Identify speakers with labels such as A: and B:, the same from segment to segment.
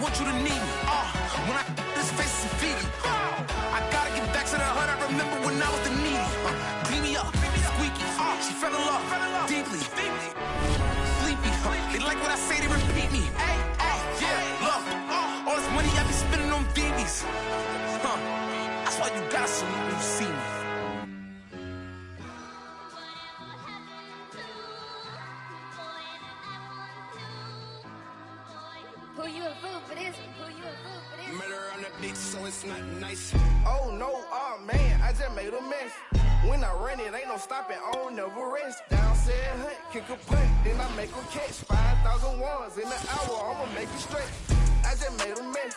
A: want you to need me. When I this face is Fiji. I gotta get back to the hood. I remember when I was the needy. Clean me up, squeaky. She fell in love deeply. Sleepy. They like what I say, they repeat me. Yeah, look. All this money I be spending on BBs. That's why you gotta salute when you see me.
B: Who you a fool for this? Who you a fool for this?
A: Murder on the beach, so it's not nice.
C: Oh no, oh man, I just made a mess. When I run it, ain't no stopping, I don't never rest. Down said hunt, kick a punt, then I make a catch. 5,000 ones in an hour, I'ma make it stretch. I just made a mess.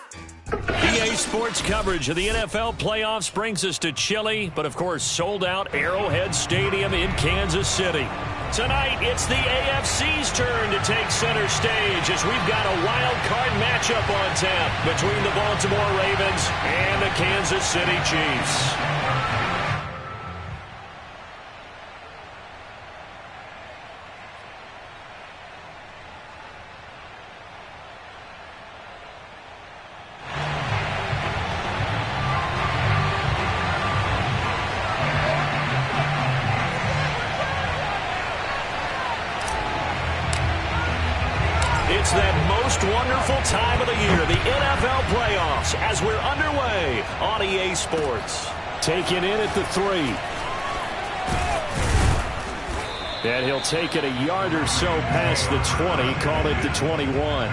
D: EA Sports coverage of the NFL playoffs brings us to chilly, but of course sold out Arrowhead Stadium in Kansas City. Tonight, it's the AFC's turn to take center stage as we've got a wild card matchup on tap between the Baltimore Ravens and the Kansas City Chiefs. It's that most wonderful time of the year, the NFL playoffs, as we're underway on EA Sports. Taken in at the 3. And he'll take it a yard or so past the 20, call it the 21.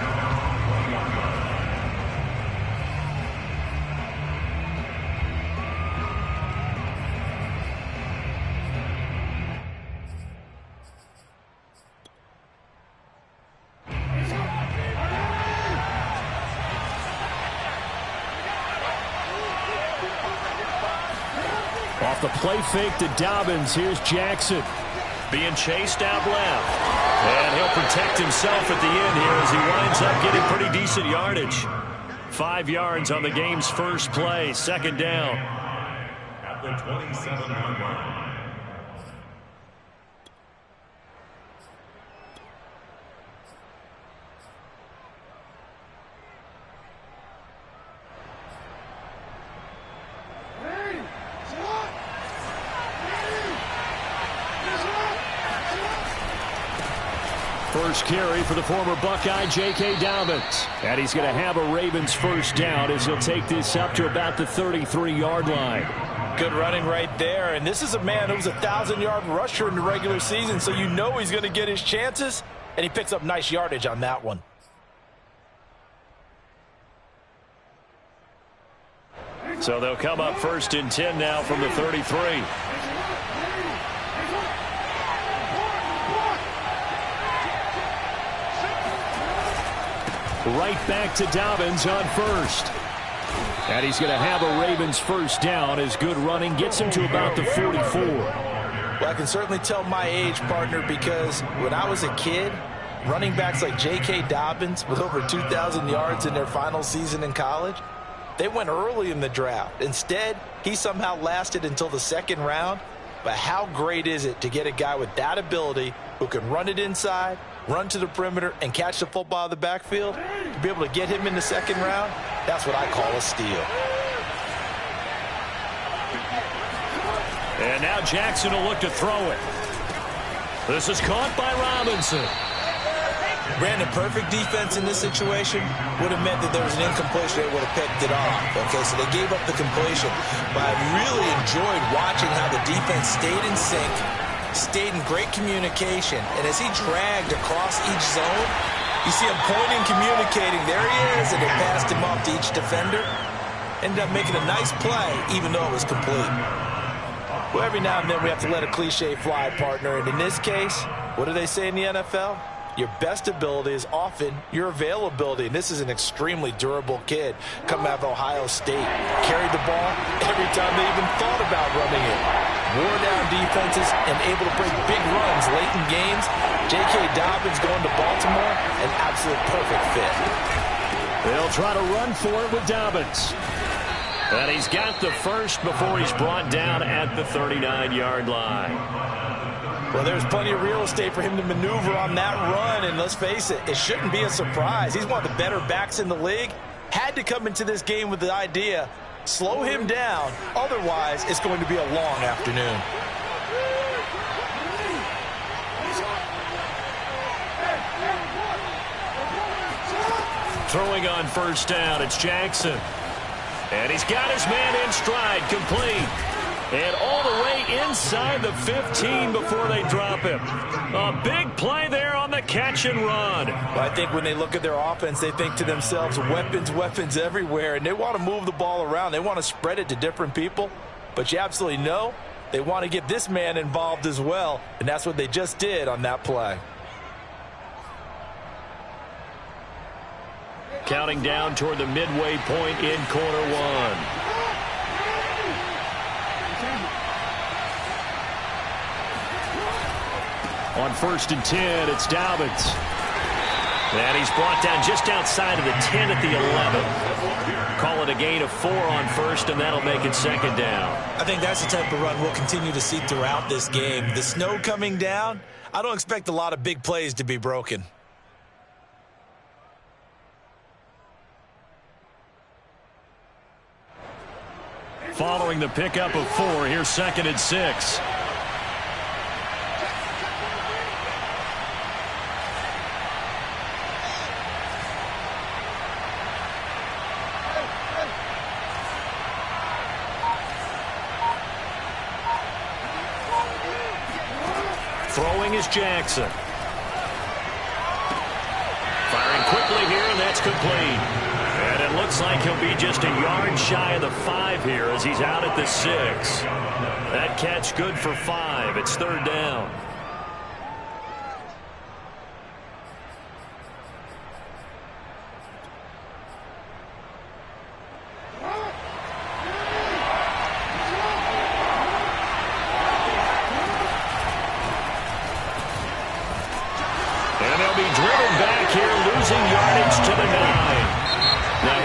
D: Off the play fake to Dobbins. Here's Jackson. Being chased out left. And he'll protect himself at the end here as he winds up getting pretty decent yardage. 5 yards on the game's first play. Second down.
E: At the 27-yard line.
D: First carry for the former Buckeye, J.K. Dobbins. And he's going to have a Ravens first down as he'll take this up to about the 33-yard line.
F: Good running right there. And this is a man who was a 1,000-yard rusher in the regular season, so you know he's going to get his chances. And he picks up nice yardage on that one.
D: So they'll come up first and 10 now from the 33. Right back to Dobbins on first. And he's going to have a Ravens first down as good running gets him to about the 44.
F: Well, I can certainly tell my age, partner, because when I was a kid, running backs like J.K. Dobbins with over 2,000 yards in their final season in college, they went early in the draft. Instead, he somehow lasted until the second round. But how great is it to get a guy with that ability who can run it inside, run to the perimeter, and catch the football out of the backfield? To be able to get him in the second round, that's what I call a steal.
D: And now Jackson will look to throw it. This is caught by Robinson.
F: Brandon, perfect defense in this situation would have meant that there was an incompletion. They would have picked it off. Okay, so they gave up the completion. But I really enjoyed watching how the defense stayed in sync, stayed in great communication. And as he dragged across each zone, you see him pointing, communicating. There he is, and they passed him off to each defender. Ended up making a nice play, even though it was complete. Well, every now and then we have to let a cliche fly, partner. And in this case, what do they say in the NFL? Your best ability is often your availability. And this is an extremely durable kid coming out of Ohio State. Carried the ball every time they even thought about running it. Wore down defenses and able to break big runs late in games. J.K. Dobbins going to Baltimore, an absolute perfect fit.
D: They'll try to run for it with Dobbins. And he's got the first before he's brought down at the 39-yard line.
F: Well, there's plenty of real estate for him to maneuver on that run, and let's face it, it shouldn't be a surprise. He's one of the better backs in the league. Had to come into this game with the idea, slow him down, otherwise it's going to be a long afternoon.
D: Throwing on first down, it's Jackson. And he's got his man in stride, complete. And all the way inside the 15 before they drop him. A big play there on the catch and run.
F: Well, I think when they look at their offense, they think to themselves, weapons, weapons everywhere. And they want to move the ball around. They want to spread it to different people. But you absolutely know they want to get this man involved as well. And that's what they just did on that play.
D: Counting down toward the midway point in quarter one. On 1st and 10, it's Dobbins. And he's brought down just outside of the 10 at the 11. Call it a gain of 4 on first, and that'll make it second down.
F: I think that's the type of run we'll continue to see throughout this game. The snow coming down, I don't expect a lot of big plays to be broken.
D: Following the pickup of 4, here's 2nd and 6. Throwing is Jackson. Firing quickly here, and that's complete. And it looks like he'll be just a yard shy of the 5 here as he's out at the 6. That catch good for 5. It's 3rd down.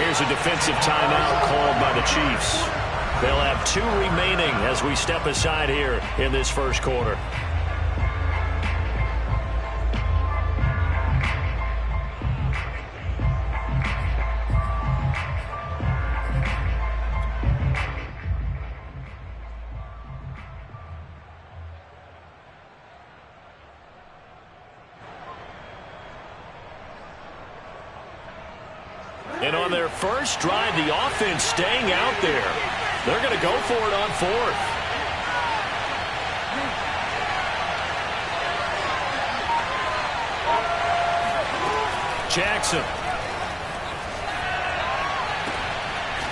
D: A defensive timeout called by the Chiefs. They'll have 2 remaining as we step aside here in this first quarter. And on their first drive, the offense staying out there. They're going to go for it on 4th. Jackson.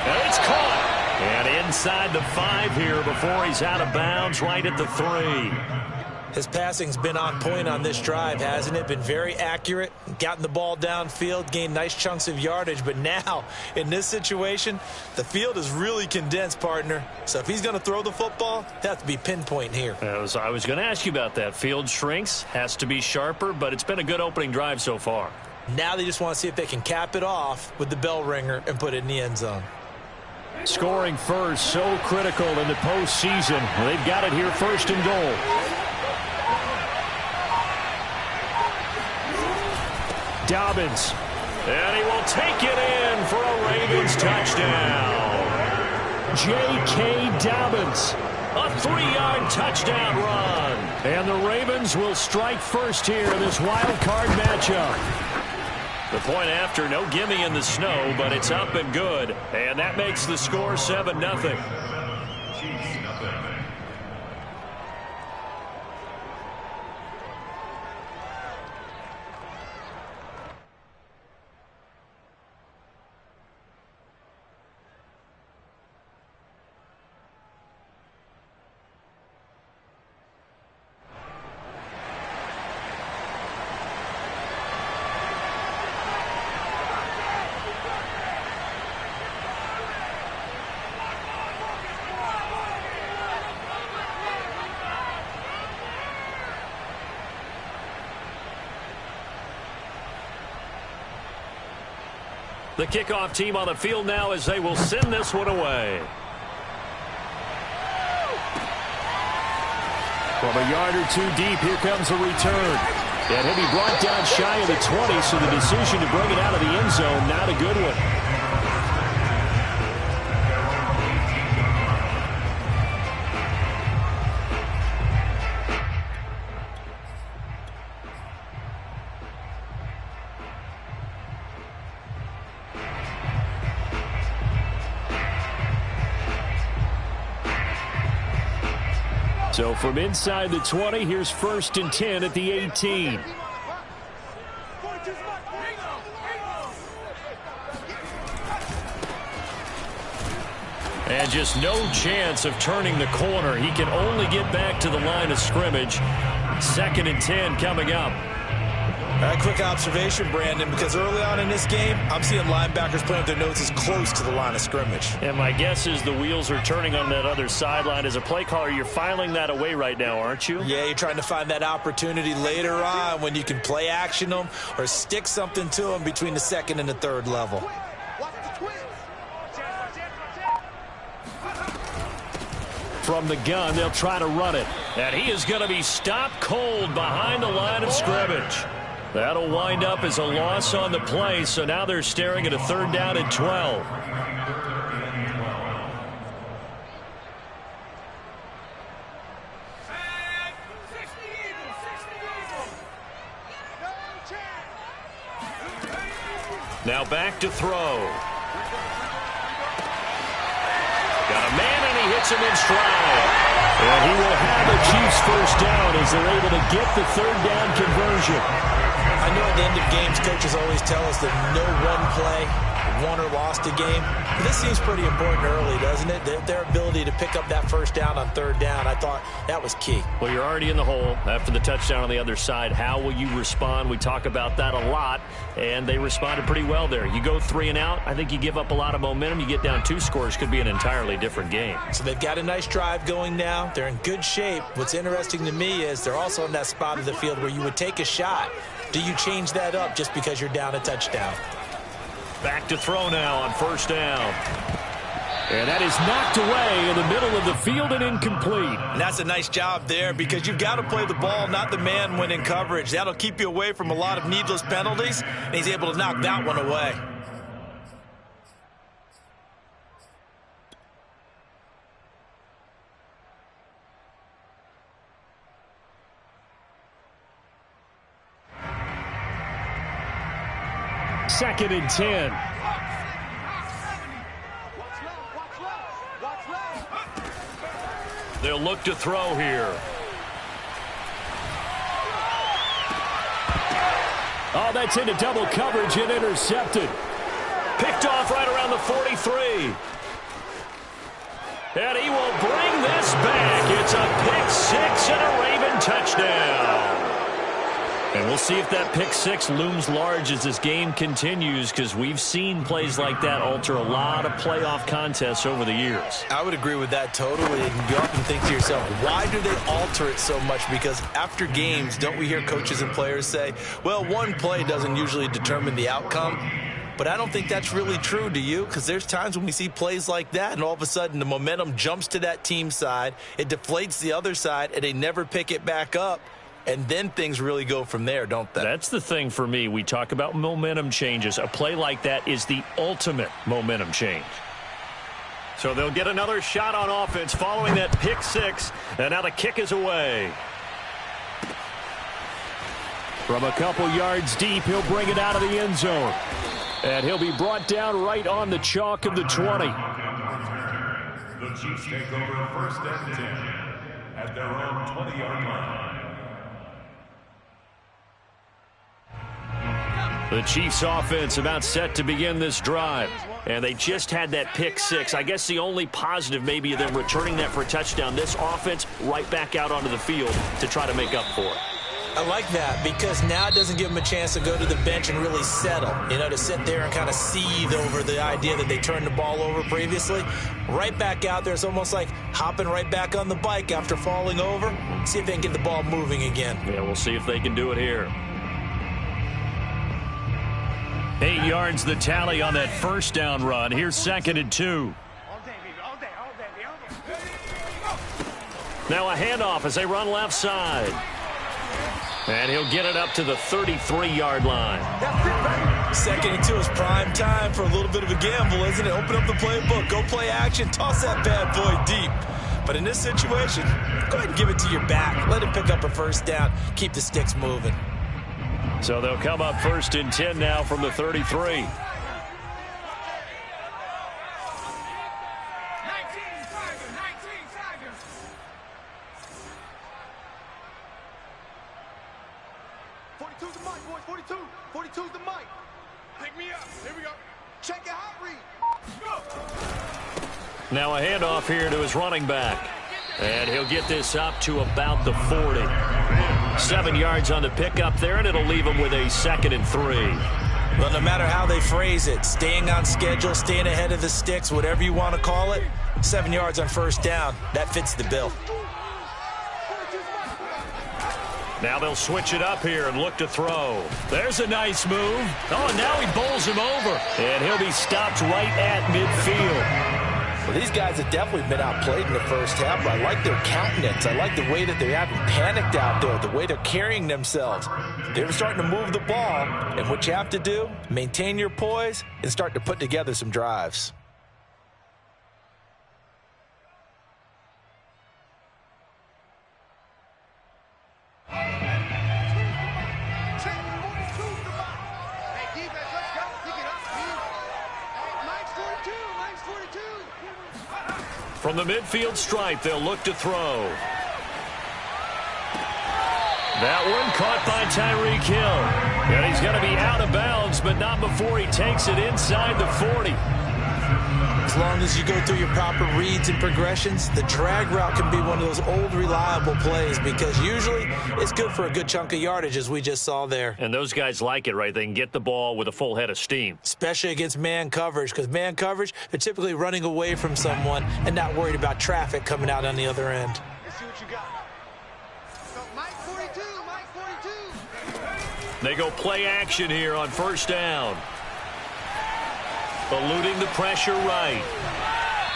D: And it's caught. And inside the 5 here before he's out of bounds right at the 3.
F: His passing's been on point on this drive, hasn't it? Been very accurate, gotten the ball downfield, gained nice chunks of yardage. But now, in this situation, the field is really condensed, partner. So if he's going to throw the football, it has to be pinpoint here.
D: I was going to ask you about that. Field shrinks, has to be sharper, but it's been a good opening drive so far.
F: Now they just want to see if they can cap it off with the bell ringer and put it in the end zone.
D: Scoring first, so critical in the postseason. They've got it here, 1st and goal. Dobbins, and he will take it in for a Ravens touchdown. J.K. Dobbins, a 3-yard touchdown run. And the Ravens will strike first here in this wild card matchup. The point after, no gimme in the snow, but it's up and good. And that makes the score 7-0. The kickoff team on the field now as they will send this one away. From a yard or two deep, here comes a return. And he'll be brought down shy of the 20, so the decision to bring it out of the end zone, not a good one. So from inside the 20, here's 1st and 10 at the 18. And just no chance of turning the corner. He can only get back to the line of scrimmage. 2nd and 10 coming up.
F: A quick observation, Brandon, because early on in this game, I'm seeing linebackers playing with their noses close to the line of scrimmage.
D: And my guess is the wheels are turning on that other sideline. As a play caller, you're filing that away right now, aren't you?
F: Yeah, you're trying to find that opportunity later on when you can play action them or stick something to them between the 2nd and the 3rd level.
D: From the gun, they'll try to run it. And he is going to be stopped cold behind the line of scrimmage. That'll wind up as a loss on the play, so now they're staring at a 3rd down and 12. Now back to throw. Got a man, and he hits him in stride. And he will have the Chiefs' 1st down as they're able to get the 3rd down conversion.
F: I know at the end of games, coaches always tell us that no one play won or lost a game. But this seems pretty important early, doesn't it? Their ability to pick up that 1st down on 3rd down, I thought that was key.
D: Well, you're already in the hole after the touchdown on the other side. How will you respond? We talk about that a lot, and they responded pretty well there. You go 3 and out, I think you give up a lot of momentum. You get down 2 scores, could be an entirely different game.
F: So they've got a nice drive going now. They're in good shape. What's interesting to me is they're also in that spot of the field where you would take a shot. Do you change that up just because you're down a touchdown?
D: Back to throw now on 1st down. And that is knocked away in the middle of the field and incomplete.
F: And that's a nice job there because you've got to play the ball, not the man when in coverage. That'll keep you away from a lot of needless penalties, and he's able to knock that one away.
D: Second and 10. They'll look to throw here. Oh, that's into double coverage and intercepted. Picked off right around the 43. And he will bring this back. It's a pick 6 and a Raven touchdown. And we'll see if that pick 6 looms large as this game continues, because we've seen plays like that alter a lot of playoff contests over the years.
F: I would agree with that totally. And you often think to yourself, why do they alter it so much? Because after games, don't we hear coaches and players say, well, one play doesn't usually determine the outcome? But I don't think that's really true, do you? Because there's times when we see plays like that, and all of a sudden the momentum jumps to that team side, it deflates the other side, and they never pick it back up. And then things really go from there, don't they?
D: That's the thing for me. We talk about momentum changes. A play like that is the ultimate momentum change. So they'll get another shot on offense following that pick 6. And now the kick is away. From a couple yards deep, he'll bring it out of the end zone. And he'll be brought down right on the chalk of the 20.
E: The Chiefs take over 1st and 10 at their own 20-yard line.
D: The Chiefs offense about set to begin this drive. And they just had that pick 6. I guess the only positive maybe of them returning that for a touchdown. This offense right back out onto the field to try to make up for it.
F: I like that because now it doesn't give them a chance to go to the bench and really settle. You know, to sit there and kind of seethe over the idea that they turned the ball over previously. Right back out there. It's almost like hopping right back on the bike after falling over. See if they can get the ball moving again.
D: Yeah, we'll see if they can do it here. 8 yards the tally on that 1st down run. Here's 2nd and 2. Now a handoff as they run left side. And he'll get it up to the 33-yard line.
F: Second and 2 is prime time for a little bit of a gamble, isn't it? Open up the playbook, go play action, toss that bad boy deep. But in this situation, go ahead and give it to your back. Let him pick up a first down. Keep the sticks moving.
D: So they'll come up 1st and 10 now from the 33. Now a handoff here to his running back. And he'll get this up to about the 40. 7 yards on the pickup there, and it'll leave him with a 2nd and 3.
F: Well, no matter how they phrase it, staying on schedule, staying ahead of the sticks, whatever you want to call it, 7 yards on first down, that fits the bill.
D: Now they'll switch it up here and look to throw. There's a nice move. Oh, and now he bowls him over. And he'll be stopped right at midfield.
F: Well, these guys have definitely been outplayed in the first half, but I like their countenance. I like the way that they haven't panicked out there, the way they're carrying themselves. They're starting to move the ball, and what you have to do, maintain your poise and start to put together some drives.
D: From the midfield stripe, they'll look to throw. That one caught by Tyreek Hill. And he's going to be out of bounds, but not before he takes it inside the 40.
F: As long as you go through your proper reads and progressions, the drag route can be one of those old reliable plays because usually it's good for a good chunk of yardage, as we just saw there.
D: And those guys like it, right? They can get the ball with a full head of steam.
F: Especially against man coverage, because man coverage, they're typically running away from someone and not worried about traffic coming out on the other end.
C: Let's see what you got. So Mike 42, Mike 42.
D: They go play action here on first down. Eluding the pressure right.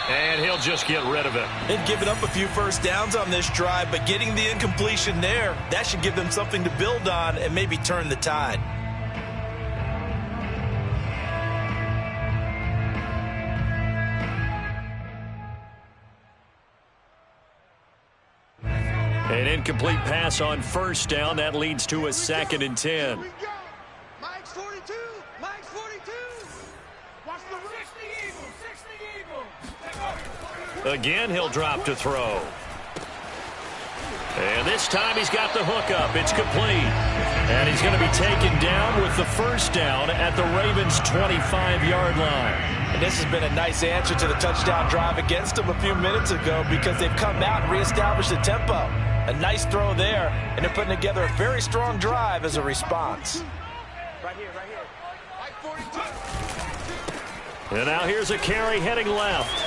D: And he'll just get rid of it.
F: They've given up a few first downs on this drive, but getting the incompletion there, that should give them something to build on and maybe turn the tide.
D: An incomplete pass on first down. That leads to a 2nd and 10.
C: Mike's 42, Mike's 42. Watch the 60 Eagles.
D: Again, he'll drop to throw. And this time he's got the hook up. It's complete. And he's going to be taken down with the first down at the Ravens' 25-yard line.
F: And this has been a nice answer to the touchdown drive against them a few minutes ago because they've come out and reestablished the tempo. A nice throw there, and they're putting together a very strong drive as a response.
C: Right here, right here. Mike 42.
D: And now here's a carry heading left.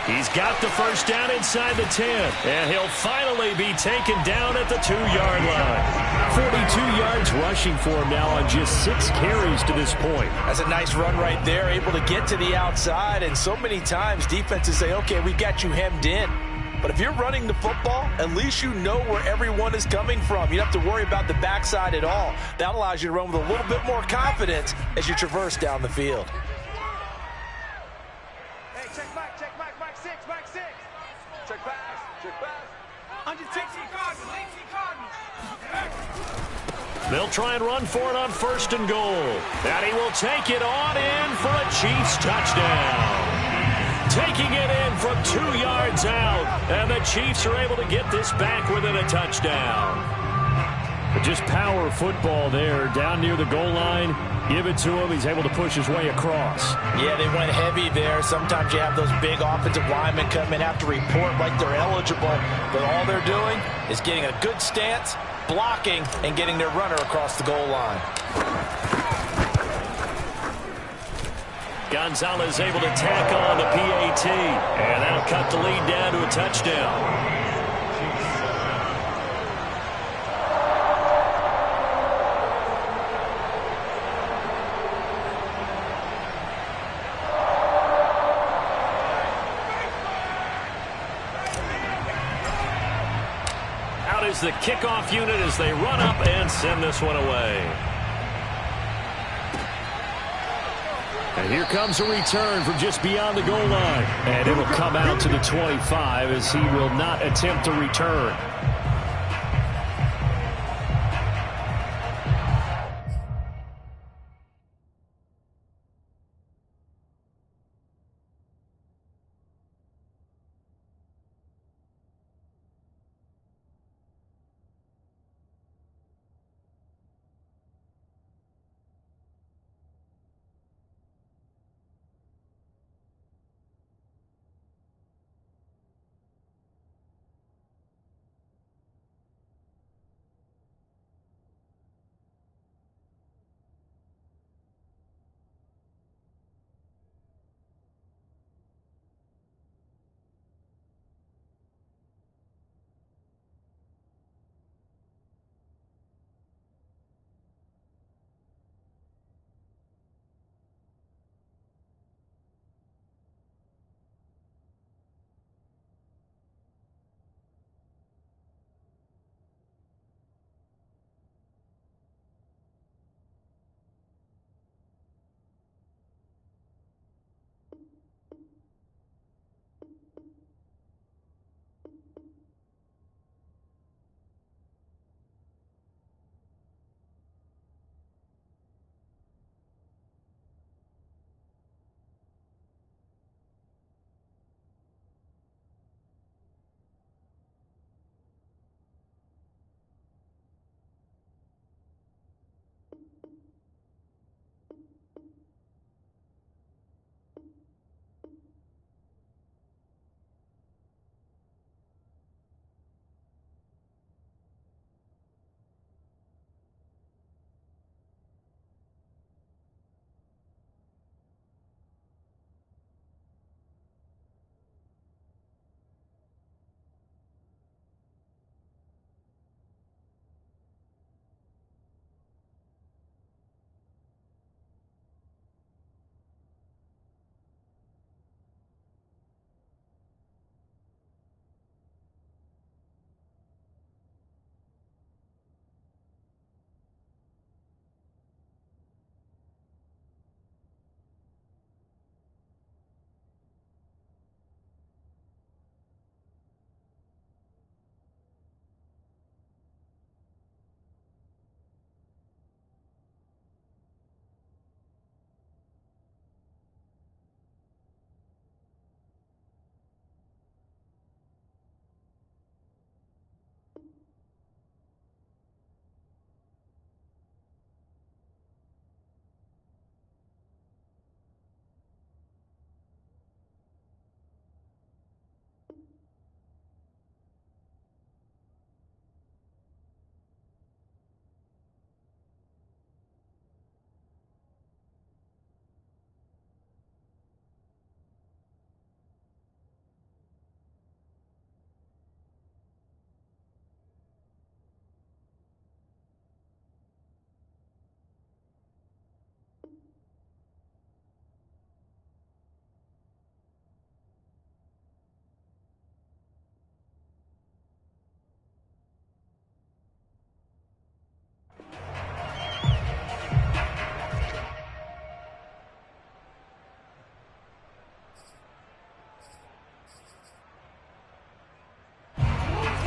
D: He's got the first down inside the 10, and he'll finally be taken down at the 2-yard line. 42 yards rushing for him now on just 6 carries to this point.
F: That's a nice run right there, able to get to the outside, and so many times defenses say, okay, we got you hemmed in. But if you're running the football, at least you know where everyone is coming from. You don't have to worry about the backside at all. That allows you to run with a little bit more confidence as you traverse down the field.
C: Hey, check Mike 6, Mike 6. Check pass, check pass. Under 60 Cardinals.
D: They'll try and run for it on first and goal. And he will take it on in for a Chiefs touchdown. Taking it in from 2 yards out. And the Chiefs are able to get this back within a touchdown. But just power football there down near the goal line. Give it to him. He's able to push his way across.
F: Yeah, they went heavy there. Sometimes you have those big offensive linemen come in, have to report like they're eligible. But all they're doing is getting a good stance, blocking, and getting their runner across the goal line.
D: Gonzalez able to tack on the PAT. And that'll cut the lead down to a touchdown. is the kickoff unit as they run up and send this one away. And here comes a return from just beyond the goal line. And it'll come out to the 25 as he will not attempt to return.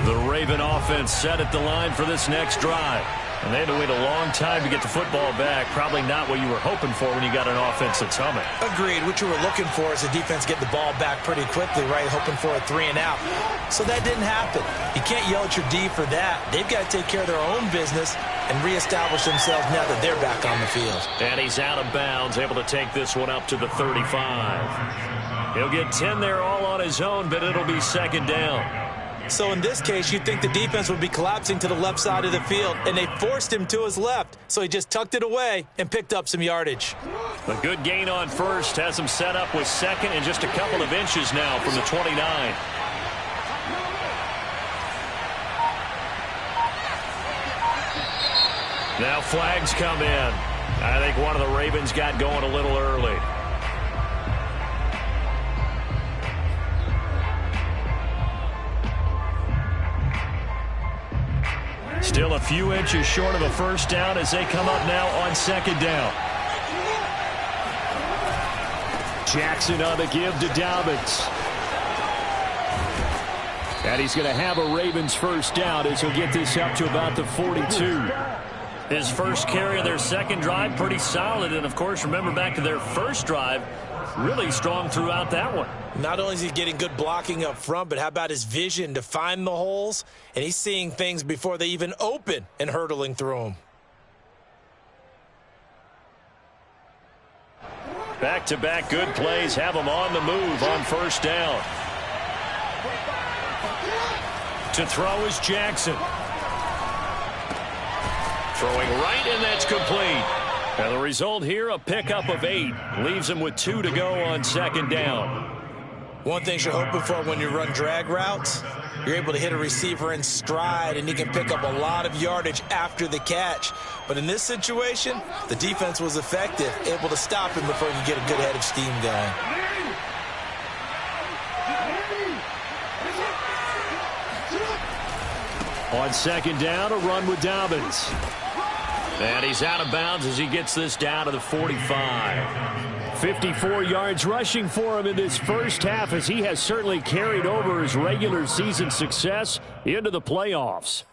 D: The Raven offense set at the line for this next drive. And they had to wait a long time to get the football back. Probably not what you were hoping for when you got an offense that's humming.
F: Agreed. What you were looking for is the defense get the ball back pretty quickly, right? Hoping for a 3-and-out. So that didn't happen. You can't yell at your D for that. They've got to take care of their own business and reestablish themselves now that they're back on the field.
D: And he's out of bounds, able to take this one up to the 35. He'll get 10 there all on his own, but it'll be second down.
F: So in this case, you'd think the defense would be collapsing to the left side of the field, and they forced him to his left. So he just tucked it away and picked up some yardage.
D: A good gain on first has him set up with second and just a couple of inches now from the 29. Now flags come in. I think one of the Ravens got going a little early. few inches short of a first down as they come up now on second down. Jackson on the give to Dobbins. And he's going to have a Ravens first down as he'll get this up to about the 42. His first carry of their second drive, pretty solid. And, of course, remember back to their first drive, really strong throughout that one.
F: Not only is he getting good blocking up front, but how about his vision to find the holes? And he's seeing things before they even open and hurtling through them.
D: Back-to-back good plays have him on the move on first down. To throw is Jackson. Throwing right, and that's complete. And the result here, a pickup of 8. Leaves him with 2 to go on second down.
F: One thing you're hoping for when you run drag routes, you're able to hit a receiver in stride, and he can pick up a lot of yardage after the catch. But in this situation, the defense was effective, able to stop him before he could get a good head of steam going.
D: On second down, a run with Dobbins. And he's out of bounds as he gets this down to the 45. 54 yards rushing for him in this first half as he has certainly carried over his regular season success into the playoffs.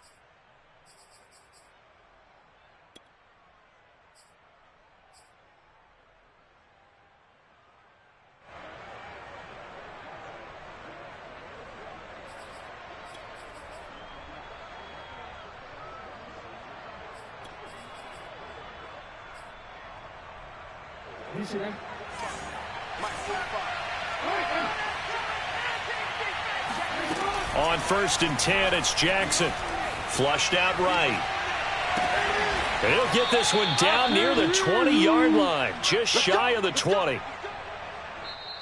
D: On first and 10, it's Jackson. Flushed out right. And he'll get this one down near the 20-yard line, just shy of the 20.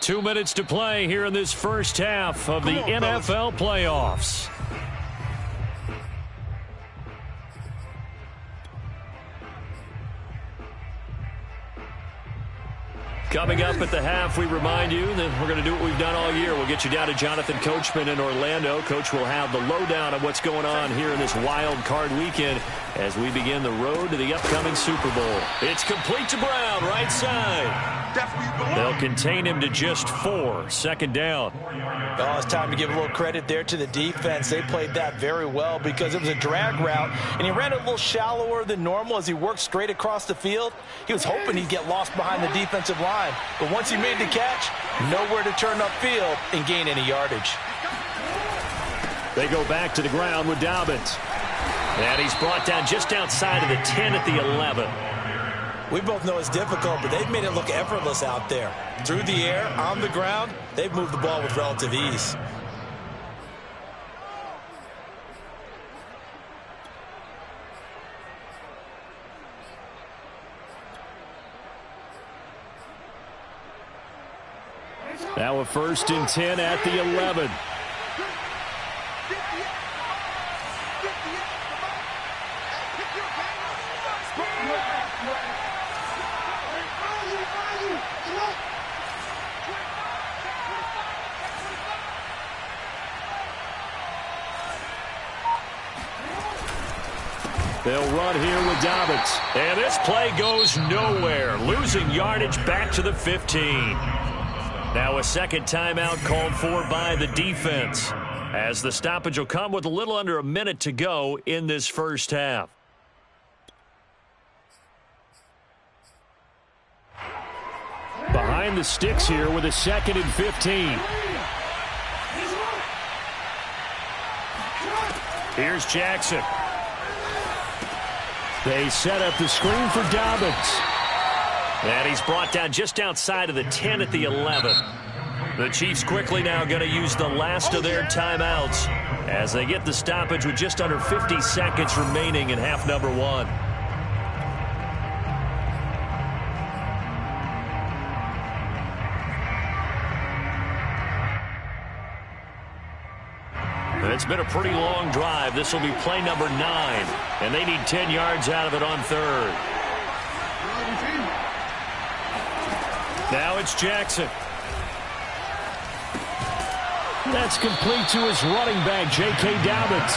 D: 2 minutes to play here in this first half of the NFL playoffs. Coming up at the half, we remind you that we're going to do what we've done all year. We'll get you down to Jonathan Coachman in Orlando. Coach will have the lowdown of what's going on here in this wild card weekend as we begin the road to the upcoming Super Bowl. It's complete to Brown, right side. They'll contain him to just 4. Second down.
F: Oh, it's time to give a little credit there to the defense. They played that very well because it was a drag route, and he ran it a little shallower than normal as he worked straight across the field. He was hoping he'd get lost behind the defensive line, but once he made the catch, nowhere to turn upfield and gain any yardage.
D: They go back to the ground with Dobbins. And he's brought down just outside of the 10 at the 11.
F: We both know it's difficult, but they've made it look effortless out there. Through the air, on the ground, they've moved the ball with relative ease.
D: Now a first and 10 at the 11. They'll run here with Dobbins. And this play goes nowhere. Losing yardage back to the 15. Now a second timeout called for by the defense, as the stoppage will come with a little under a minute to go in this first half. Behind the sticks here with a second and 15. Here's Jackson. They set up the screen for Dobbins. And he's brought down just outside of the 10 at the 11. The Chiefs quickly now going to use the last of their timeouts as they get the stoppage with just under 50 seconds remaining in half number 1. It's been a pretty long drive. This will be play number 9, and they need 10 yards out of it on third. Now it's Jackson. That's complete to his running back, J.K. Dobbins.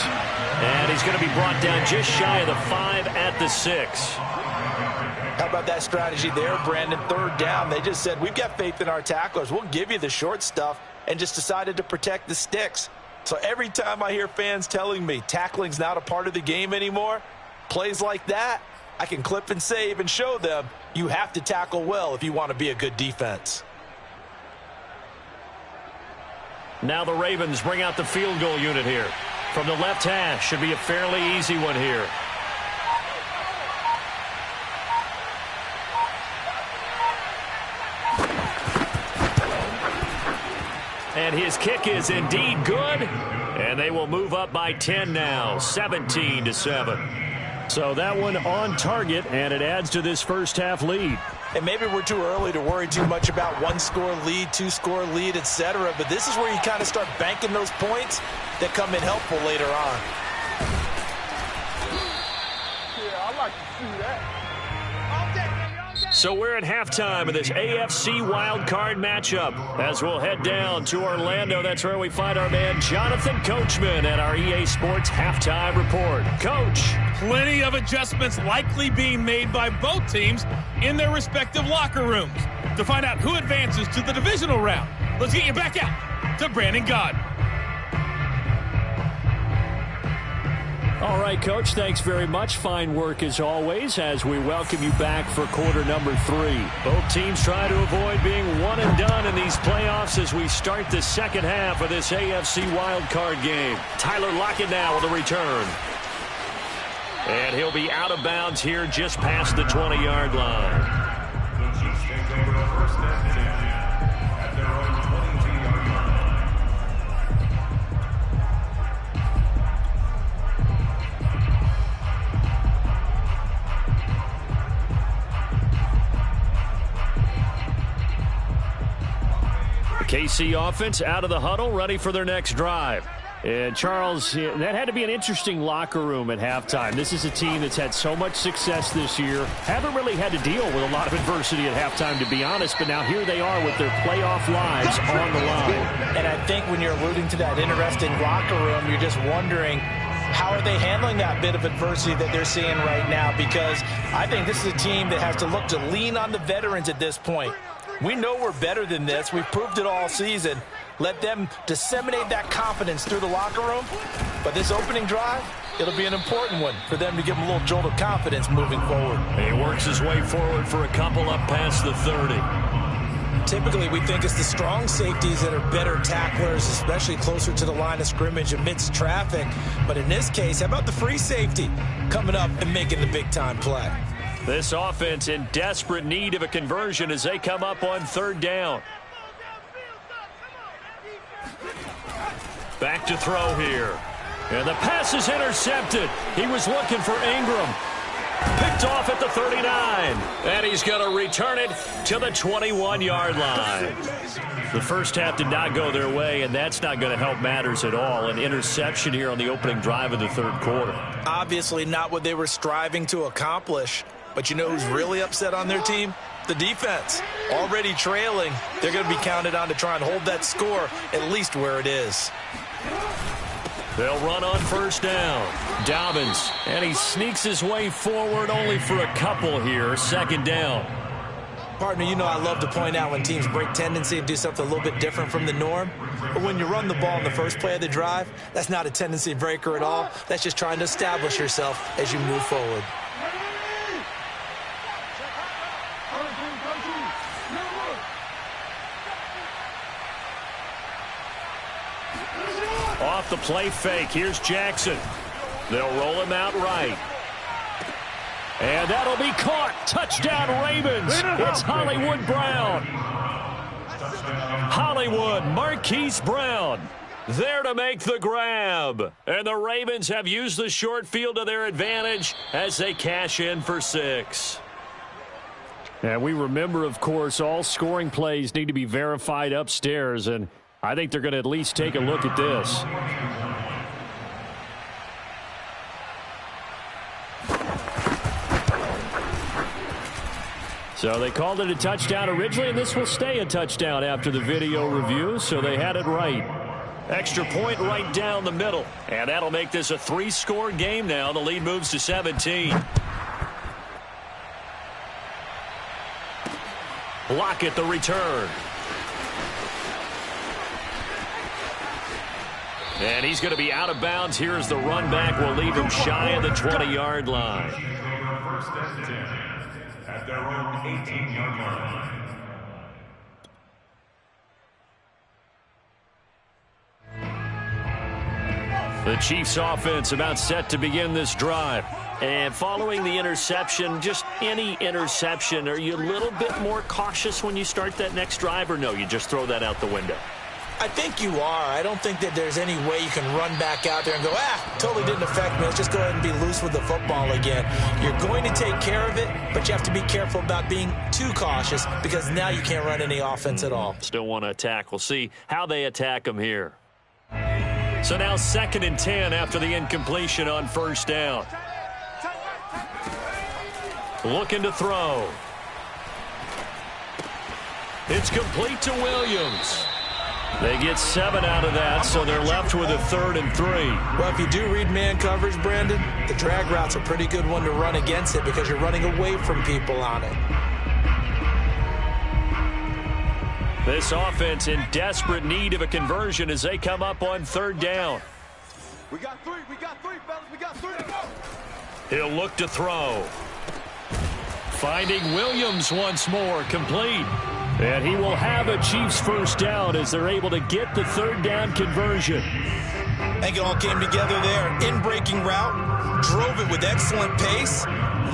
D: And he's going to be brought down just shy of the 5 at the 6.
F: How about that strategy there, Brandon? 3rd down. They just said, we've got faith in our tacklers. We'll give you the short stuff, and just decided to protect the sticks. So every time I hear fans telling me tackling's not a part of the game anymore, plays like that, I can clip and save and show them you have to tackle well if you want to be a good defense.
D: Now the Ravens bring out the field goal unit here. From the left hash, should be a fairly easy one here. And his kick is indeed good. And they will move up by 10 now, 17-7. So that one on target, and it adds to this first half lead.
F: And maybe we're too early to worry too much about 1-score lead, 2-score lead, etc. But this is where you kind of start banking those points that come in helpful later on.
C: Yeah, I like to see that.
D: So we're at halftime of this AFC wildcard matchup. As we'll head down to Orlando, that's where we find our man Jonathan Coachman at our EA Sports Halftime Report. Coach.
G: Plenty of adjustments likely being made by both teams in their respective locker rooms. To find out who advances to the divisional round, let's get you back out to Brandon Gaudin.
D: All right, Coach, thanks very much. Fine work as always as we welcome you back for quarter number 3. Both teams try to avoid being one and done in these playoffs as we start the second half of this AFC wildcard game. Tyler Lockett now with a return. And he'll be out of bounds here just past the 20-yard line.
E: The Chiefs take over 1st and 10 at their own 22-yard line.
D: The KC offense out of the huddle, ready for their next drive. And, Charles, that had to be an interesting locker room at halftime. This is a team that's had so much success this year. Haven't really had to deal with a lot of adversity at halftime, to be honest. But now here they are with their playoff lives on the line.
F: And I think when you're alluding to that interesting locker room, you're just wondering, how are they handling that bit of adversity that they're seeing right now? Because I think this is a team that has to look to lean on the veterans at this point. We know we're better than this. We've proved it all season. Let them disseminate that confidence through the locker room. But this opening drive, it'll be an important one for them to give them a little jolt of confidence moving forward.
D: He works his way forward for a couple up past the 30.
F: Typically, we think it's the strong safeties that are better tacklers, especially closer to the line of scrimmage amidst traffic. But in this case, how about the free safety coming up and making the big-time play?
D: This offense in desperate need of a conversion as they come up on 3rd down. Back to throw here. And the pass is intercepted. He was looking for Ingram. Picked off at the 39. And he's going to return it to the 21-yard line. The first half did not go their way, and that's not going to help matters at all. An interception here on the opening drive of the 3rd quarter.
F: Obviously not what they were striving to accomplish. But you know who's really upset on their team? The defense. Already trailing, they're going to be counted on to try and hold that score at least where it is.
D: They'll run on 1st down. Dobbins, and he sneaks his way forward only for a couple here. 2nd down.
F: Partner, you know I love to point out when teams break tendency and do something a little bit different from the norm. But when you run the ball in the first play of the drive, that's not a tendency breaker at all. That's just trying to establish yourself as you move forward.
D: Off the play fake. Here's Jackson. They'll roll him out right. And that'll be caught. Touchdown Ravens. It's Hollywood Brown. Hollywood, Marquise Brown, there to make the grab. And the Ravens have used the short field to their advantage as they cash in for 6. And we remember, of course, all scoring plays need to be verified upstairs, and I think they're going to at least take a look at this. So they called it a touchdown originally, and this will stay a touchdown after the video review, so they had it right. Extra point right down the middle. And that'll make this a 3-score game now. The lead moves to 17. Lockett the return. And he's going to be out of bounds. Here's the run back. Will leave him shy of the 20-yard line.
E: First and 10 at their own 18-yard line.
D: The Chiefs offense about set to begin this drive. And following the interception, just any interception, are you a little bit more cautious when you start that next drive, or no, you just throw that out the window?
F: I think you are. I don't think that there's any way you can run back out there and go, totally didn't affect me. Let's just go ahead and be loose with the football again. You're going to take care of it, but you have to be careful about being too cautious because now you can't run any offense at all.
D: Still want to attack. We'll see how they attack them here. So now 2nd and 10 after the incompletion on first down. Looking to throw. It's complete to Williams. They get 7 out of that, so they're left with a 3rd and 3.
F: Well, if you do read man coverage, Brandon, the drag route's a pretty good one to run against it because you're running away from people on it.
D: This offense in desperate need of a conversion as they come up on 3rd down.
C: We got 3, fellas, we got 3.
D: He'll look to throw. Finding Williams once more, complete. And he will have a Chiefs first down as they're able to get the 3rd down conversion.
F: I think it all came together there. In-breaking route, drove it with excellent pace.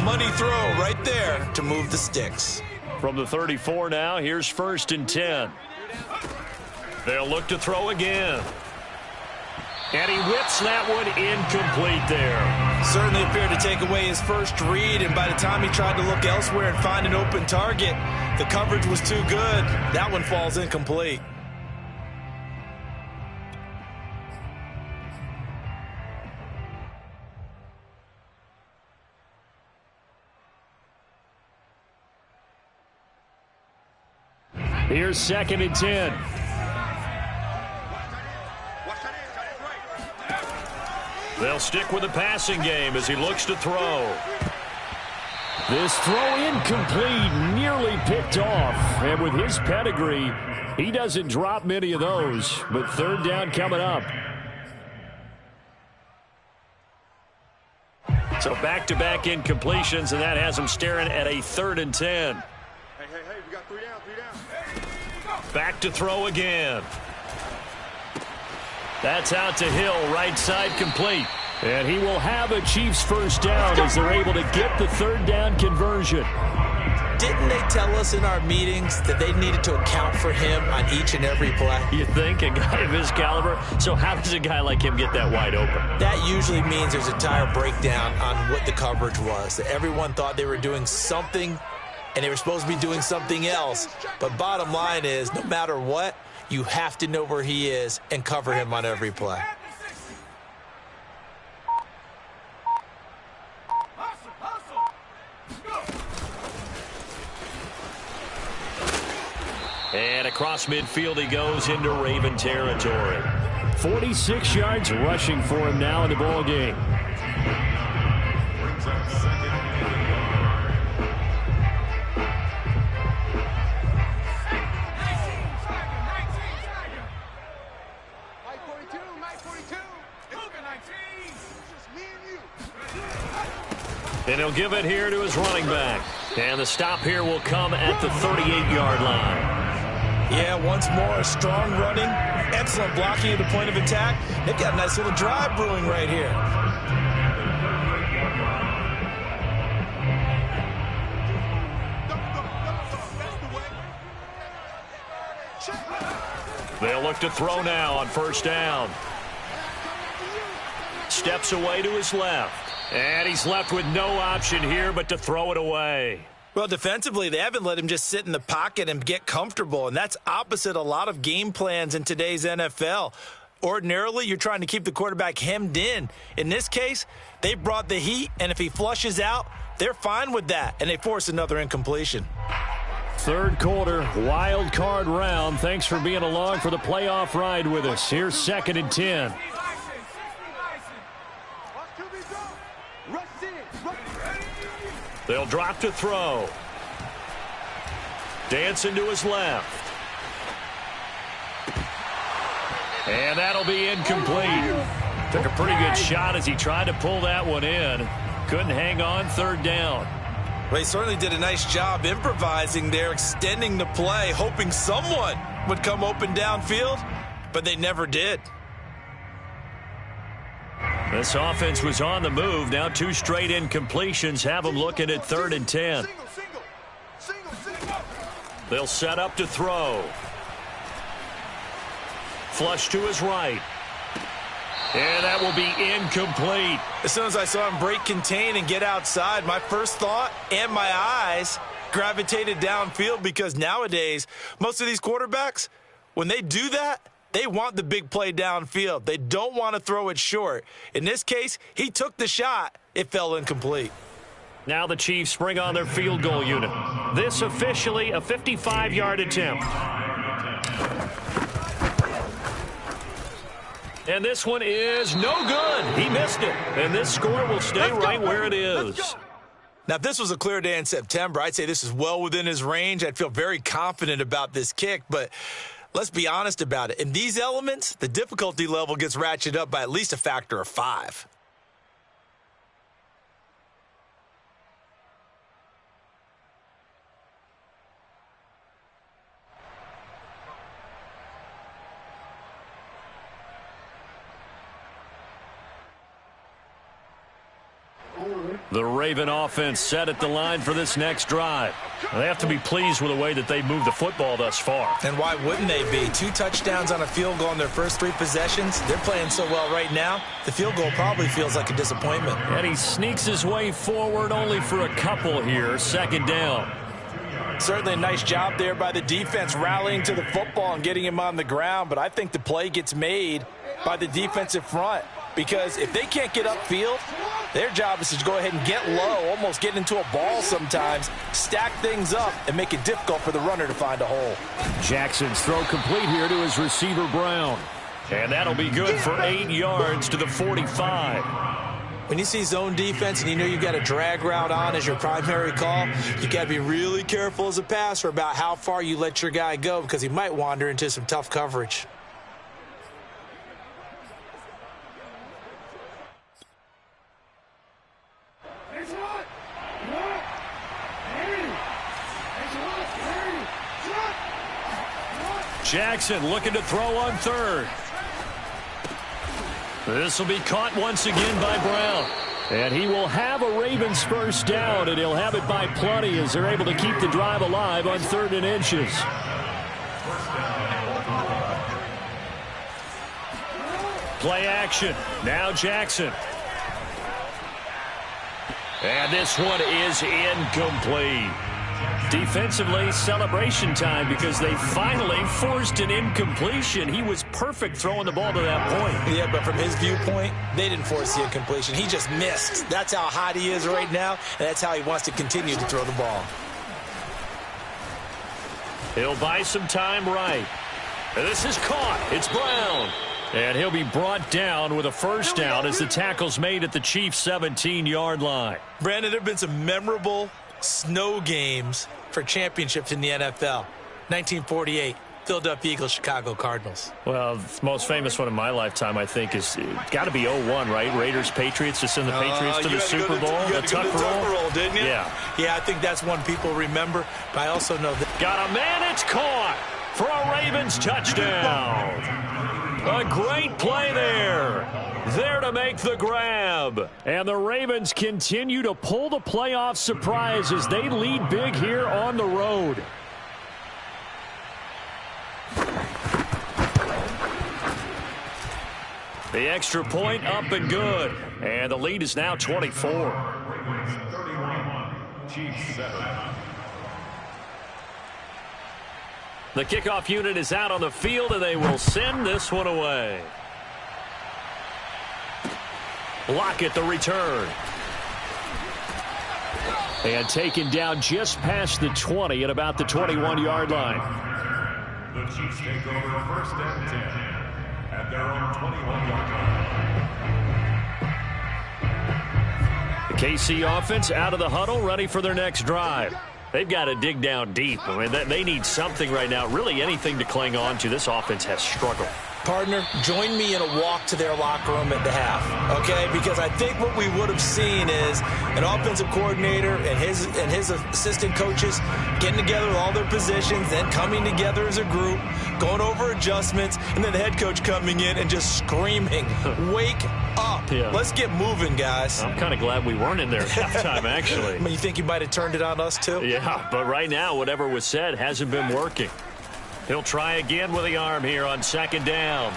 F: Money throw right there to move the sticks.
D: From the 34 now, here's 1st and 10. They'll look to throw again. And he whips that one incomplete there.
F: Certainly appeared to take away his first read, and by the time he tried to look elsewhere and find an open target, the coverage was too good. That one falls incomplete.
D: Here's 2nd and 10. They'll stick with the passing game as he looks to throw. This throw incomplete, nearly picked off. And with his pedigree, he doesn't drop many of those. But 3rd down coming up. So back-to-back incompletions, and that has him staring at a 3rd and 10.
C: Hey, we got 3 down.
D: Back to throw again. That's out to Hill, right side complete. And he will have a Chiefs first down as they're able to get the 3rd down conversion.
F: Didn't they tell us in our meetings that they needed to account for him on each and every play?
D: You think, a guy of his caliber? So how does a guy like him get that wide open?
F: That usually means there's a entire breakdown on what the coverage was. That everyone thought they were doing something and they were supposed to be doing something else. But bottom line is, no matter what, you have to know where he is and cover him on every play.
D: And across midfield he goes into Raven territory. 46 yards rushing for him now in the ball game.
E: Brings up 2nd.
D: And he'll give it here to his running back. And the stop here will come at the 38-yard line.
F: Yeah, once more, strong running, excellent blocking at the point of attack. They've got a nice little drive brewing right here.
D: They'll look to throw now on first down. Steps away to his left. And he's left with no option here but to throw it away.
F: Well, defensively, they haven't let him just sit in the pocket and get comfortable, and that's opposite a lot of game plans in today's NFL. Ordinarily, you're trying to keep the quarterback hemmed in. In this case, they brought the heat, and if he flushes out, they're fine with that, and they force another incompletion.
D: Third quarter, wild card round. Thanks for being along for the playoff ride with us. Here's 2nd and 10. They'll drop to throw. Dancing to his left. And that'll be incomplete. Took a pretty good shot as he tried to pull that one in. Couldn't hang on. 3rd down.
F: Well, he certainly did a nice job improvising there, extending the play, hoping someone would come open downfield, but they never did.
D: This offense was on the move. Now 2 straight incompletions have them looking at 3rd and 10. They'll set up to throw. Flush to his right. And that will be incomplete.
F: As soon as I saw him break contain and get outside, my first thought and my eyes gravitated downfield, because nowadays, most of these quarterbacks, when they do that, they want the big play downfield. They don't want to throw it short. In this case, he took the shot. It fell incomplete.
D: Now the Chiefs bring on their field goal unit. This officially a 55-yard attempt. And this one is no good. He missed it. And this score will stay right where it is.
F: Now, if this was a clear day in September, I'd say this is well within his range. I'd feel very confident about this kick, but let's be honest about it. In these elements, the difficulty level gets ratcheted up by at least a factor of 5.
D: The Raven offense set at the line for this next drive. They have to be pleased with the way that they moved the football thus far.
F: And why wouldn't they be? 2 touchdowns on a field goal in their first 3 possessions. They're playing so well right now, the field goal probably feels like a disappointment.
D: And he sneaks his way forward only for a couple here. 2nd down.
F: Certainly a nice job there by the defense rallying to the football and getting him on the ground, but I think the play gets made by the defensive front, because if they can't get upfield, their job is to go ahead and get low, almost get into a ball sometimes, stack things up, and make it difficult for the runner to find a hole.
D: Jackson's throw complete here to his receiver, Brown. And that'll be good for 8 yards to the 45.
F: When you see zone defense and you know you've got a drag route on as your primary call, you got to be really careful as a passer about how far you let your guy go, because he might wander into some tough coverage.
D: Jackson looking to throw on 3rd. This will be caught once again by Brown. And he will have a Ravens first down, and he'll have it by plenty as they're able to keep the drive alive on 3rd and inches. Play action. Now Jackson. And this one is incomplete. Defensively, celebration time, because they finally forced an incompletion. He was perfect throwing the ball to that point.
F: Yeah, but from his viewpoint, they didn't force the incompletion. He just missed. That's how hot he is right now, and that's how he wants to continue to throw the ball.
D: He'll buy some time right. And this is caught. It's Brown. And he'll be brought down with a first down as the tackle's made at the Chiefs' 17-yard line.
F: Brandon, there have been some memorable snow games for championships in the NFL. 1948, Philadelphia Eagles, Chicago Cardinals.
D: Well, the most famous one in my lifetime, I think, is got to be 0-1, right? Raiders, Patriots, to send the Patriots to the Super Bowl.
F: You had to go to the Tuck roll, didn't you?
D: Yeah.
F: Yeah, I think that's one people remember, but I also know that.
D: Got a man, it's caught for a Ravens touchdown. A great play there. There to make the grab. And the Ravens continue to pull the playoff surprise as they lead big here on the road. The extra point up and good. And the lead is now 24.
E: Ravens 31, Chiefs 7.
D: The kickoff unit is out on the field, and they will send this one away. Lockett the return. And taken down just past the 20 at about the 21-yard line.
E: The Chiefs take over first and 10 at their own 21-yard line.
D: The KC offense out of the huddle, ready for their next drive. They've got to dig down deep. I mean, they need something right now, really anything to cling on to. This offense has struggled.
F: Partner, join me in a walk to their locker room at the half, okay? Because I think what we would have seen is an offensive coordinator and his assistant coaches getting together with all their positions, then coming together as a group, going over adjustments, and then the head coach coming in and just screaming, "Wake up. Yeah. Let's get moving, guys."
D: I'm kind of glad we weren't in there at halftime, actually.
F: I mean, you think you might have turned it on us, too?
D: Yeah, but right now, whatever was said hasn't been working. He'll try again with the arm here on second down.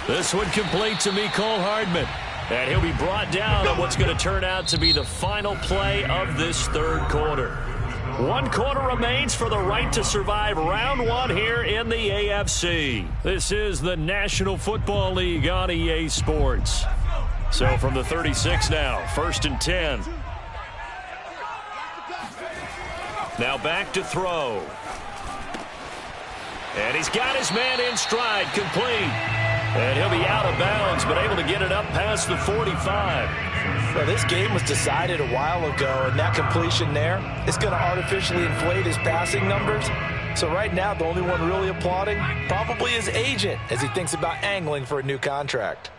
D: This one complete to Mecole Hardman. And he'll be brought down on what's going to turn out to be the final play of this third quarter. 1 quarter remains for the right to survive round 1 here in the AFC. This is the National Football League on EA Sports. So from the 36 now, 1st and 10. Now back to throw. And he's got his man in stride, complete. And he'll be out of bounds, but able to get it up past the 45.
F: Well, this game was decided a while ago, and that completion there is going to artificially inflate his passing numbers. So right now, the only one really applauding probably his agent as he thinks about angling for a new contract.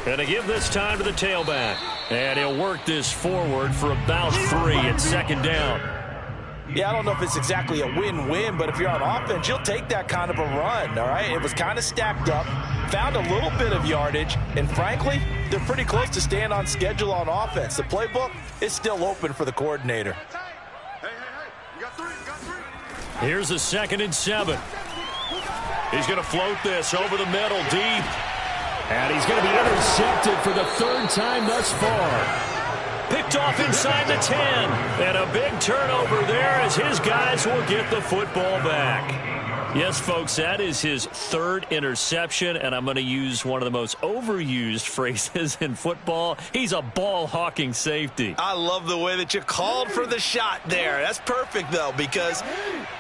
D: And to give this time to the tailback. And he'll work this forward for about 3 at second down.
F: Yeah, I don't know if it's exactly a win-win, but if you're on offense, you'll take that kind of a run, all right? It was kind of stacked up, found a little bit of yardage, and frankly, they're pretty close to staying on schedule on offense. The playbook is still open for the coordinator.
C: You got three.
D: Here's a 2nd and 7. He's going to float this over the middle deep. And he's going to be intercepted for the 3rd time thus far. Picked off inside the 10. And a big turnover there as his guys will get the football back. Yes, folks, that is his 3rd interception, and I'm going to use one of the most overused phrases in football. He's a ball-hawking safety.
F: I love the way that you called for the shot there. That's perfect, though, because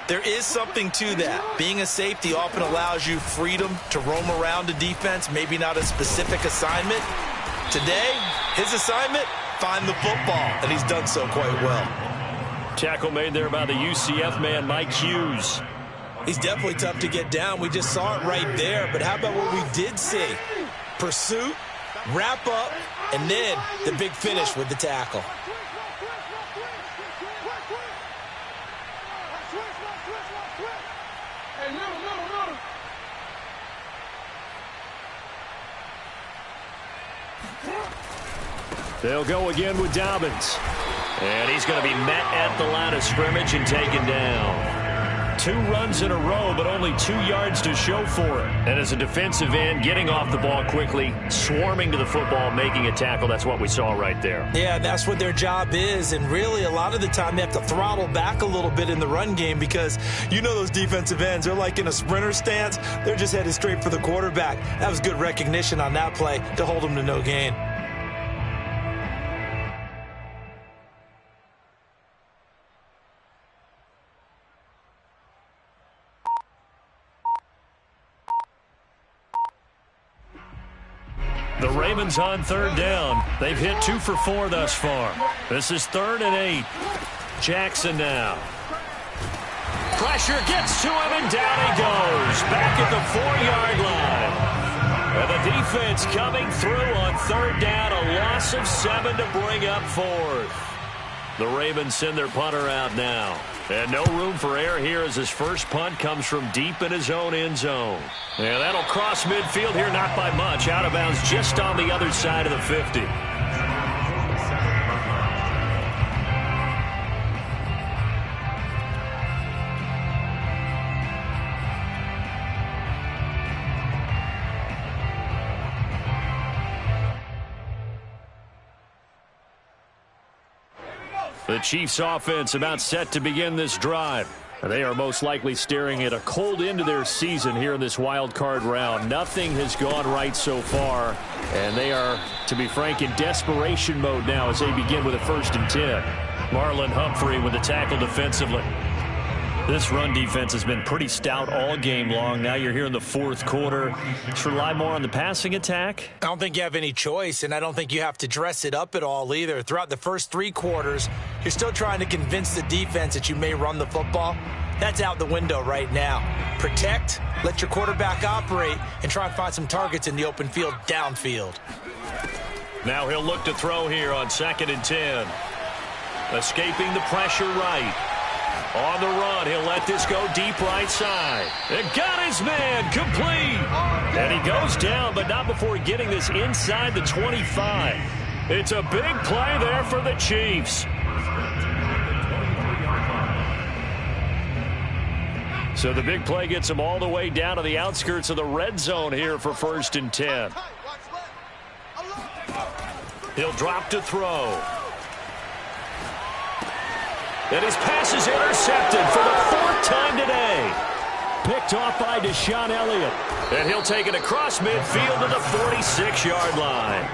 F: there is something to that. Being a safety often allows you freedom to roam around a defense, maybe not a specific assignment. Today, his assignment, find the football, and he's done so quite well.
D: Tackle made there by the UCF man, Mike Hughes.
F: He's definitely tough to get down. We just saw it right there. But how about what we did see? Pursuit, wrap up, and then the big finish with the tackle.
D: They'll go again with Dobbins. And he's going to be met at the line of scrimmage and taken down. 2 runs in a row, but only 2 yards to show for it. And as a defensive end, getting off the ball quickly, swarming to the football, making a tackle, that's what we saw right there.
F: Yeah, that's what their job is. And really, a lot of the time, they have to throttle back a little bit in the run game because you know those defensive ends, they're like in a sprinter stance. They're just headed straight for the quarterback. That was good recognition on that play to hold them to no gain.
D: The Ravens on 3rd down. They've hit 2 for 4 thus far. This is 3rd and 8. Jackson now. Pressure gets to him, and down he goes. Back at the 4-yard line. And the defense coming through on 3rd down. A loss of 7 to bring up 4th. The Ravens send their punter out now. And no room for error here as his first punt comes from deep in his own end zone. And that'll cross midfield here, not by much. Out of bounds just on the other side of the 50. The Chiefs offense about set to begin this drive. They are most likely staring at a cold end to their season here in this wild card round. Nothing has gone right so far, and they are, to be frank, in desperation mode now as they begin with a 1st and 10. Marlon Humphrey with the tackle defensively. This run defense has been pretty stout all game long. Now you're here in the 4th quarter. Just rely more on the passing attack?
F: I don't think you have any choice, and I don't think you have to dress it up at all either. Throughout the first 3 quarters, you're still trying to convince the defense that you may run the football. That's out the window right now. Protect, let your quarterback operate, and try and find some targets in the open field downfield.
D: Now he'll look to throw here on 2nd and 10. Escaping the pressure right. On the run, he'll let this go deep right side. And got his man complete. And he goes down, but not before getting this inside the 25. It's a big play there for the Chiefs. So the big play gets him all the way down to the outskirts of the red zone here for 1st and 10. He'll drop to throw. And his pass is intercepted for the 4th time today. Picked off by Deshaun Elliott. And he'll take it across midfield to the 46-yard line.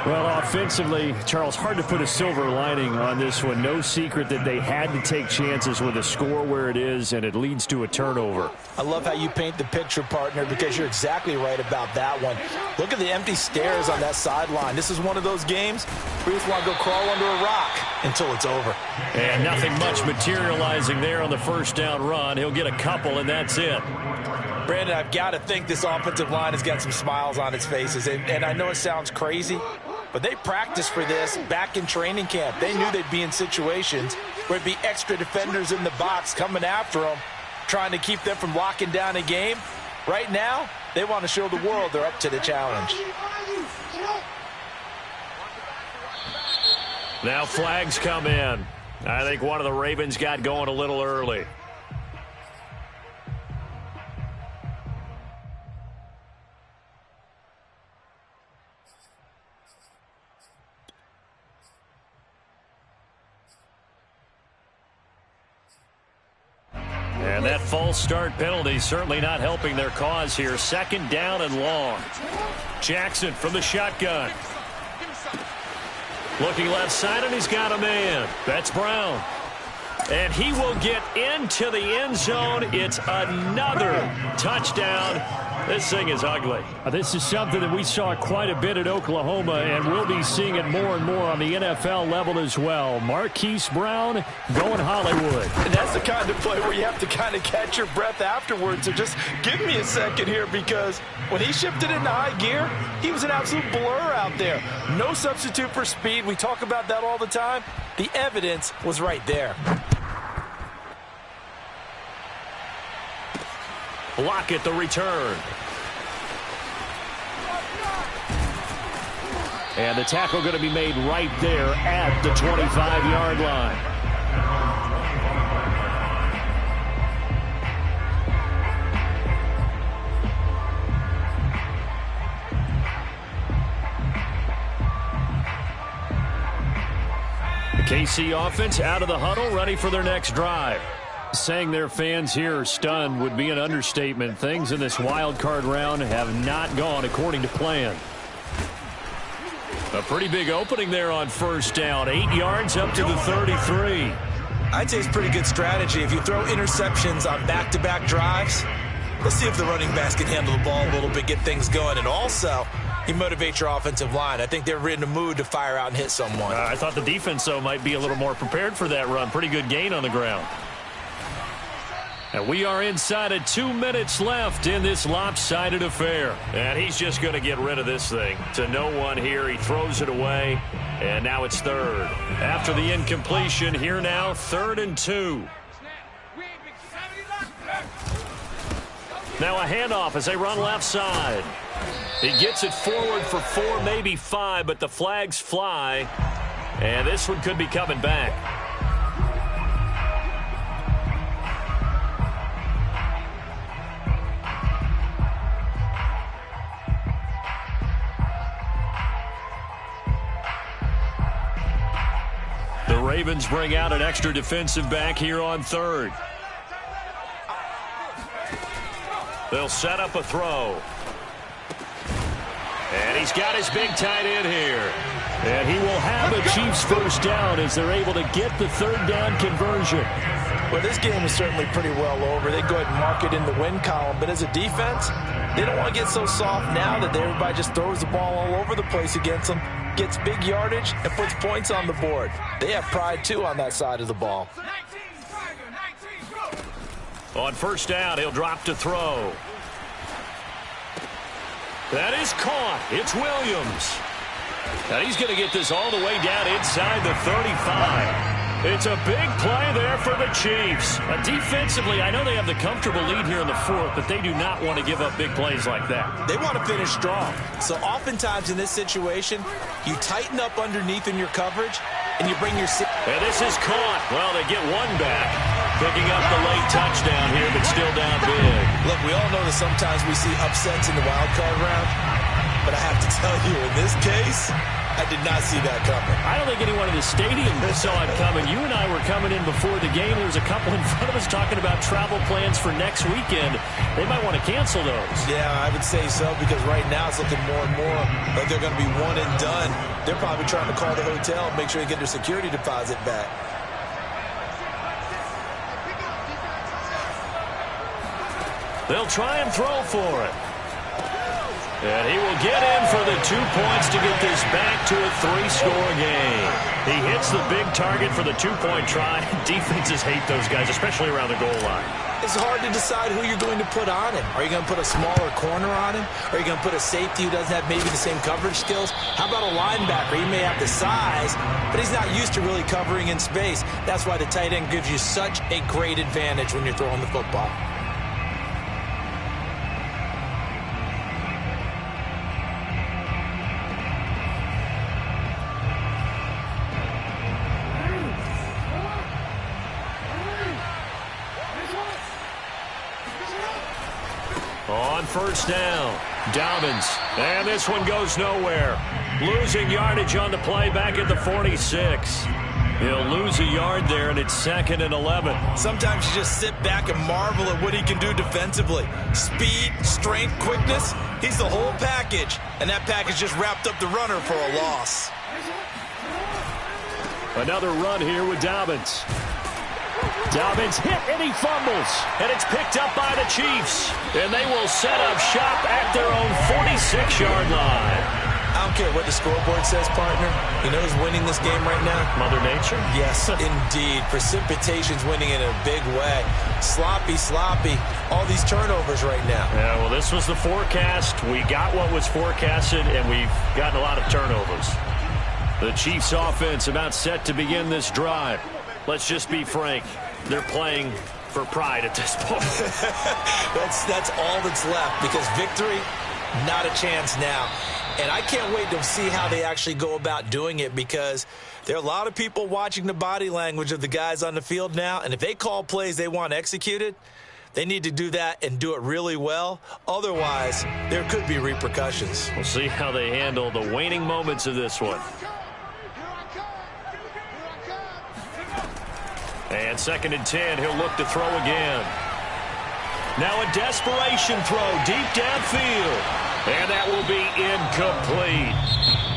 D: Well, offensively, Charles, hard to put a silver lining on this one. No secret that they had to take chances with a score where it is, and it leads to a turnover.
F: I love how you paint the picture, partner, because you're exactly right about that one. Look at the empty stares on that sideline. This is one of those games where you just want to go crawl under a rock until it's over.
D: And nothing much materializing there on the 1st down run. He'll get a couple, and that's it.
F: Brandon, I've got to think this offensive line has got some smiles on its faces. And I know it sounds crazy, but they practiced for this back in training camp. They knew they'd be in situations where it'd be extra defenders in the box coming after them, trying to keep them from locking down a game. Right now, they want to show the world they're up to the challenge.
D: Now flags come in. I think one of the Ravens got going a little early. And that false start penalty certainly not helping their cause here. 2nd down and long. Jackson from the shotgun. Looking left side, and he's got a man. That's Brown. And he will get into the end zone. It's another touchdown. This thing is ugly. This is something that we saw quite a bit at Oklahoma, and we'll be seeing it more and more on the NFL level as well. Marquise Brown going Hollywood.
F: And that's the kind of play where you have to kind of catch your breath afterwards. So just give me a second here, because when he shifted into high gear, he was an absolute blur out there. No substitute for speed. We talk about that all the time. The evidence was right there.
D: Lockett the return. And the tackle going to be made right there at the 25-yard line. The KC offense out of the huddle, ready for their next drive. Saying their fans here are stunned would be an understatement. Things in this wild card round have not gone according to plan. A pretty big opening there on 1st down. 8 yards up to the 33.
F: I'd say it's pretty good strategy. If you throw interceptions on back-to-back drives, let's see if the running backs can handle the ball a little bit, get things going. And also, you motivate your offensive line. I think they're in the mood to fire out and hit someone.
D: I thought the defense, though, might be a little more prepared for that run. Pretty good gain on the ground. And we are inside of 2 minutes left in this lopsided affair. And he's just going to get rid of this thing. To no one here. He throws it away. And now it's 3rd. After the incompletion, here now, 3rd and 2. Now a handoff as they run left side. He gets it forward for 4, maybe 5, but the flags fly. And this one could be coming back. The Ravens bring out an extra defensive back here on 3rd. They'll set up a throw. And he's got his big tight end here. And he will have a Chiefs first down as they're able to get the third down conversion.
F: Well, this game is certainly pretty well over. They go ahead and mark it in the win column. But as a defense, they don't want to get so soft now that everybody just throws the ball all over the place against them, gets big yardage, and puts points on the board. They have pride, too, on that side of the ball.
D: On first down, he'll drop to throw. That is caught. It's Williams. Now he's going to get this all the way down inside the 35. It's a big play there for the Chiefs. Defensively, I know they have the comfortable lead here in the fourth, but they do not want to give up big plays like that.
F: They want to finish strong. So oftentimes in this situation, you tighten up underneath in your coverage, and you bring your...
D: And this is caught. Well, they get one back. Picking up the late touchdown here, but still down big.
F: Look, we all know that sometimes we see upsets in the wild card round, but I have to tell you, in this case, I did not see that coming.
D: I don't think anyone in the stadium saw it coming. You and I were coming in before the game. There was a couple in front of us talking about travel plans for next weekend. They might want to cancel those.
F: Yeah, I would say so, because right now it's looking more and more like they're going to be one and done. They're probably trying to call the hotel and make sure they get their security deposit back.
D: They'll try and throw for it. And he will get in for the 2 points to get this back to a 3-score game. He hits the big target for the 2-point try. Defenses hate those guys, especially around the goal line.
F: It's hard to decide who you're going to put on him. Are you going to put a smaller corner on him? Are you going to put a safety who doesn't have maybe the same coverage skills? How about a linebacker? He may have the size, but he's not used to really covering in space. That's why the tight end gives you such a great advantage when you're throwing the football.
D: On first down, Dobbins, and this one goes nowhere. Losing yardage on the play back at the 46. He'll lose a yard there, and it's 2nd and 11.
F: Sometimes you just sit back and marvel at what he can do defensively. Speed, strength, quickness, he's the whole package. And that package just wrapped up the runner for a loss.
D: Another run here with Dobbins. Dobbins hit and he fumbles. And it's picked up by the Chiefs. And they will set up shop at their own 46-yard line.
F: I don't care what the scoreboard says, partner. You know who's winning this game right now?
D: Mother Nature?
F: Yes, indeed. Precipitation's winning in a big way. Sloppy. All these turnovers right now.
D: Yeah, well, this was the forecast. We got what was forecasted, and we've gotten a lot of turnovers. The Chiefs offense about set to begin this drive. Let's just be frank. They're playing for pride at this point.
F: That's all that's left, because victory, not a chance now. And I can't wait to see how they actually go about doing it, because there are a lot of people watching the body language of the guys on the field now, and if they call plays they want executed, they need to do that and do it really well. Otherwise, there could be repercussions.
D: We'll see how they handle the waning moments of this one. And 2nd and 10, he'll look to throw again. Now a desperation throw deep downfield. And that will be incomplete.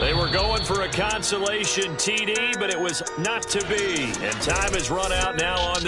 D: They were going for a consolation TD, but it was not to be. And time has run out now on this.